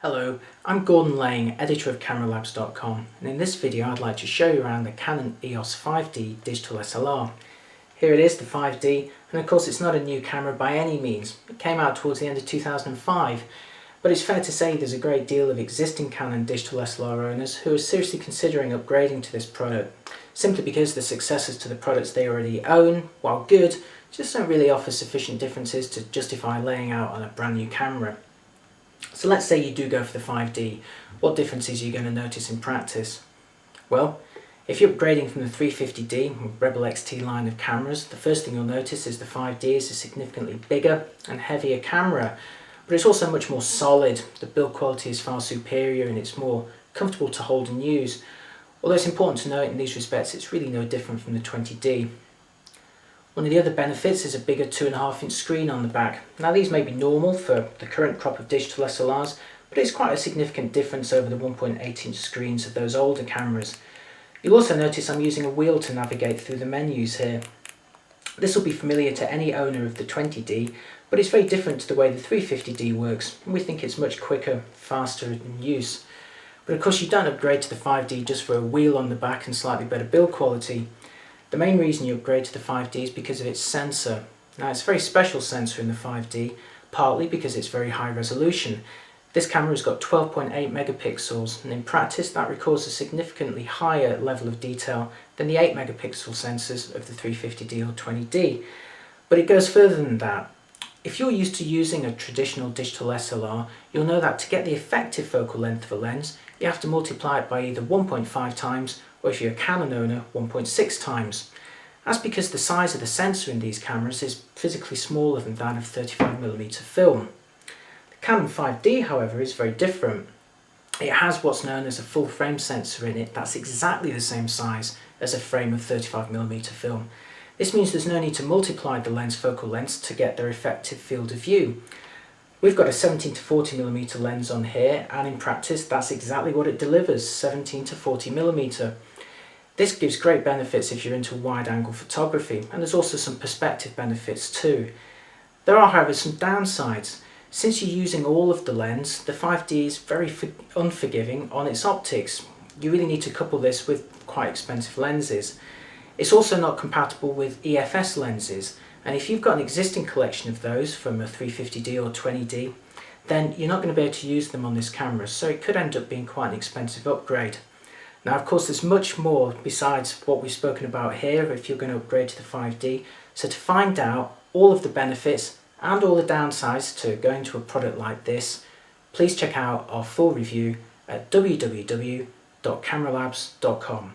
Hello, I'm Gordon Lane, editor of CameraLabs.com, and in this video I'd like to show you around the Canon EOS 5D digital SLR. Here it is, the 5D, and of course it's not a new camera by any means. It came out towards the end of 2005, but it's fair to say there's a great deal of existing Canon digital SLR owners who are seriously considering upgrading to this product, simply because the successors to the products they already own, while good, just don't really offer sufficient differences to justify laying out on a brand new camera. So let's say you do go for the 5D, what differences are you going to notice in practice? Well, if you're upgrading from the 350D or Rebel XT line of cameras, the first thing you'll notice is the 5D is a significantly bigger and heavier camera, but it's also much more solid. The build quality is far superior and it's more comfortable to hold and use. Although it's important to note in these respects it's really no different from the 20D. One of the other benefits is a bigger 2.5-inch screen on the back. Now these may be normal for the current crop of digital SLRs, but it's quite a significant difference over the 1.8-inch screens of those older cameras. You'll also notice I'm using a wheel to navigate through the menus here. This will be familiar to any owner of the 20D, but it's very different to the way the 350D works, and we think it's much quicker, faster in use. But of course you don't upgrade to the 5D just for a wheel on the back and slightly better build quality. The main reason you upgrade to the 5D is because of its sensor. Now it's a very special sensor in the 5D, partly because it's very high resolution. This camera has got 12.8 megapixels, and in practice that records a significantly higher level of detail than the 8 megapixel sensors of the 350D or 20D. But it goes further than that. If you're used to using a traditional digital SLR, you'll know that to get the effective focal length of a lens, you have to multiply it by either 1.5 times, or if you're a Canon owner, 1.6 times. That's because the size of the sensor in these cameras is physically smaller than that of 35mm film. The Canon 5D, however, is very different. It has what's known as a full frame sensor in it that's exactly the same size as a frame of 35mm film. This means there's no need to multiply the lens focal lengths to get their effective field of view. We've got a 17 to 40mm lens on here, and in practice that's exactly what it delivers, 17 to 40mm. This gives great benefits if you're into wide angle photography, and there's also some perspective benefits too. There are however some downsides. Since you're using all of the lens, the 5D is very unforgiving on its optics. You really need to couple this with quite expensive lenses. It's also not compatible with EFS lenses, and if you've got an existing collection of those from a 350D or 20D, then you're not going to be able to use them on this camera, so it could end up being quite an expensive upgrade. Now of course there's much more besides what we've spoken about here if you're going to upgrade to the 5D, so to find out all of the benefits and all the downsides to going to a product like this, please check out our full review at www.cameralabs.com.